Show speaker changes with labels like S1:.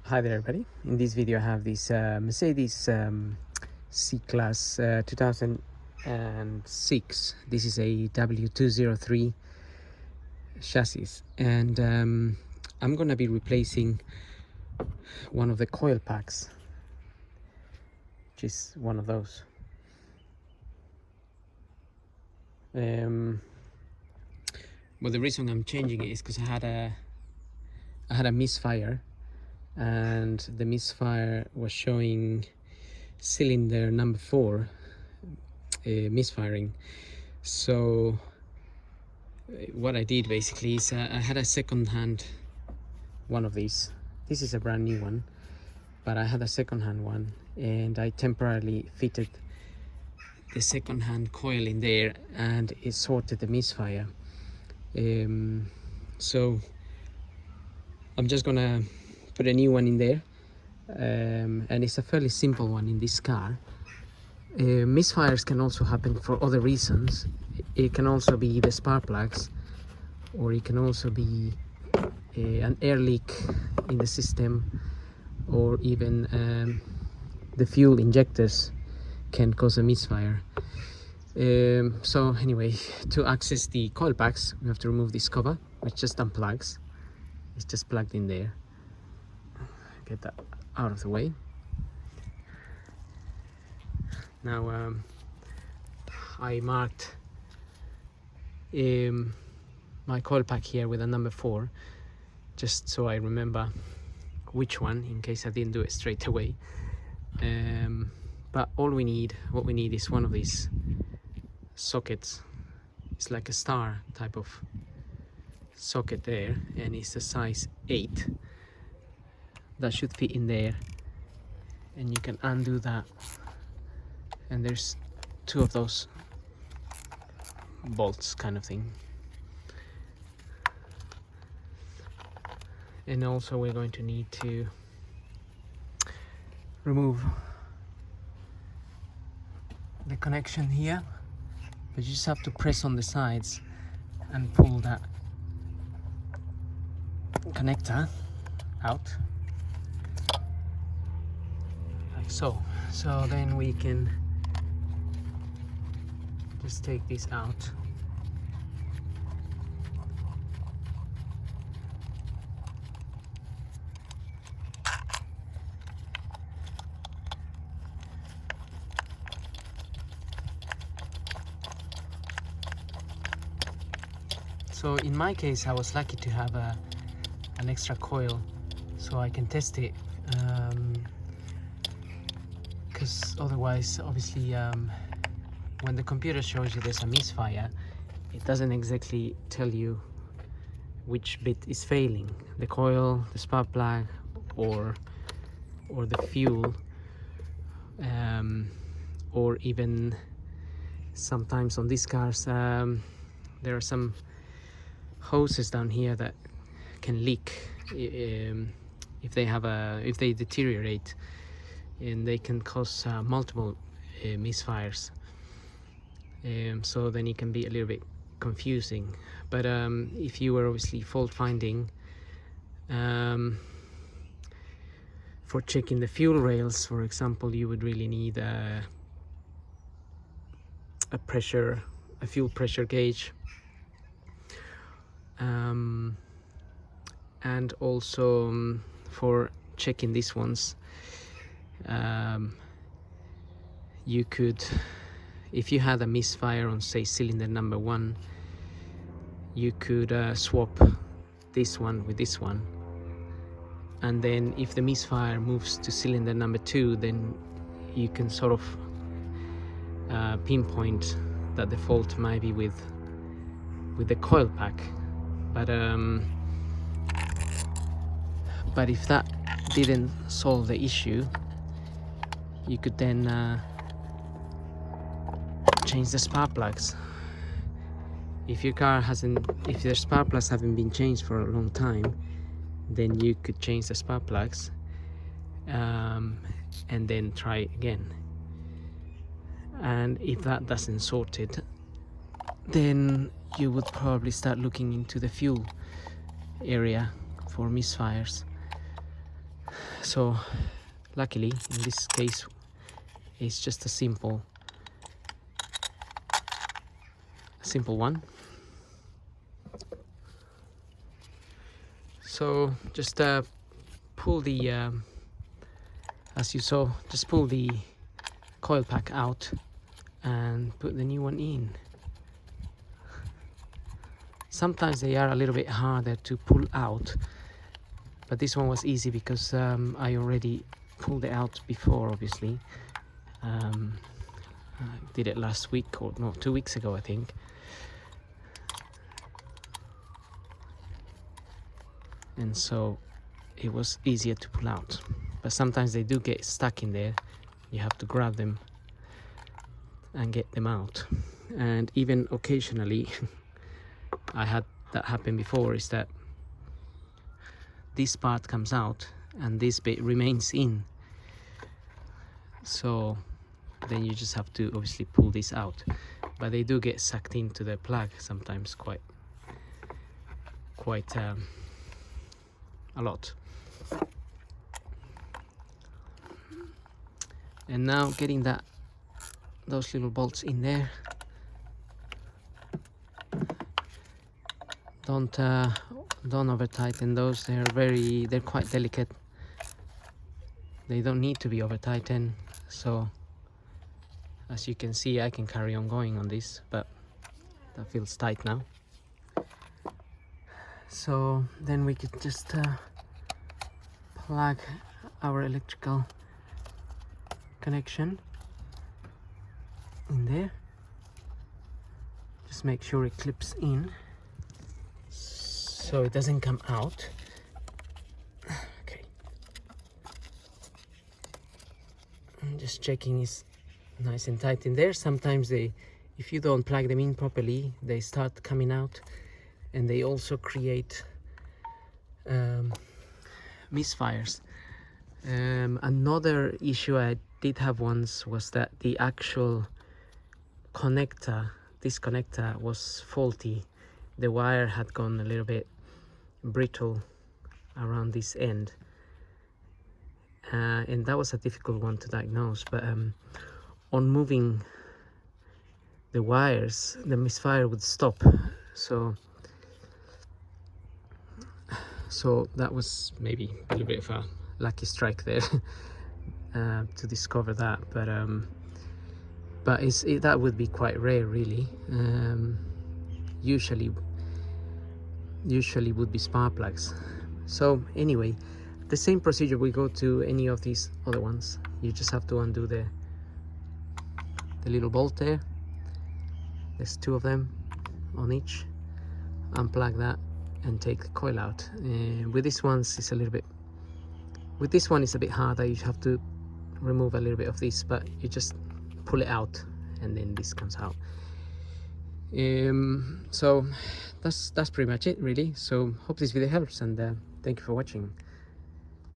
S1: Hi there everybody. In this video I have this Mercedes C-Class 2006. This is a W203 chassis, and I'm gonna be replacing one of the coil packs, which is one of those. Well, the reason I'm changing it is because I had a misfire, and the misfire was showing cylinder number 4 misfiring. So what I did basically is I had a second-hand one of these. This is a brand new one, but I had a second-hand one, and I temporarily fitted the second-hand coil in there, and it sorted the misfire. So I'm just gonna put a new one in there, and it's a fairly simple one in this car. Misfires can also happen for other reasons. It can also be the spark plugs, or it can also be an air leak in the system, or even the fuel injectors can cause a misfire. So anyway, to access the coil packs, we have to remove this cover, which just unplugs. It's just plugged in there. Get that out of the way. Now I marked my coil pack here with a number 4, just so I remember which one, in case I didn't do it straight away. But what we need is one of these sockets. It's like a star type of socket there, and it's a size 8. That should fit in there, and you can undo that, and there's 2 of those bolts kind of thing. And also we're going to need to remove the connection here, but you just have to press on the sides and pull that connector out. So then we can just take this out. So in my case, I was lucky to have an extra coil, so I can test it. Because otherwise, obviously, when the computer shows you there's a misfire, it doesn't exactly tell you which bit is failing: the coil, the spark plug, or the fuel, or even sometimes on these cars there are some hoses down here that can leak if they deteriorate, and they can cause multiple misfires. So then it can be a little bit confusing. But if you were obviously fault finding for checking the fuel rails, for example, you would really need a fuel pressure gauge, and also for checking these ones, you could, if you had a misfire on, say, cylinder number 1, you could swap this one with this one, and then if the misfire moves to cylinder number 2, then you can sort of pinpoint that the fault might be with the coil pack. But if that didn't solve the issue, you could then change the spark plugs. If your spark plugs haven't been changed for a long time, then you could change the spark plugs, and then try again. And if that doesn't sort it, then you would probably start looking into the fuel area for misfires. So luckily in this case it's just a simple one. So just pull the as you saw, just pull the coil pack out and put the new one in. Sometimes they are a little bit harder to pull out, but this one was easy because I already pulled it out before, obviously. I did it last week, or no, 2 weeks ago I think. And so it was easier to pull out, but sometimes they do get stuck in there. You have to grab them and get them out. And even occasionally I had that happen before, is that this part comes out and this bit remains in, so then you just have to obviously pull this out. But they do get sucked into the plug sometimes quite a lot. And now getting those little bolts in there. Don't over tighten those. They're quite delicate. They don't need to be over tightened. So as you can see, I can carry on going on this, but that feels tight now. So then we could just plug our electrical connection in there. Just make sure it clips in so it doesn't come out. Okay. I'm just checking it's nice and tight in there. Sometimes if you don't plug them in properly, they start coming out, and they also create misfires. Another issue I did have once was that the actual this connector was faulty. The wire had gone a little bit brittle around this end, and that was a difficult one to diagnose. But on moving the wires, the misfire would stop. So that was maybe a little bit of a lucky strike there to discover that. But that would be quite rare, really. Usually would be spark plugs. So anyway, the same procedure we go to any of these other ones. You just have to undo the little bolt there. There's 2 of them on each. Unplug that and take the coil out. With this one it's a bit harder. You have to remove a little bit of this, but you just pull it out and then this comes out. So that's pretty much it, really. So hope this video helps, and thank you for watching.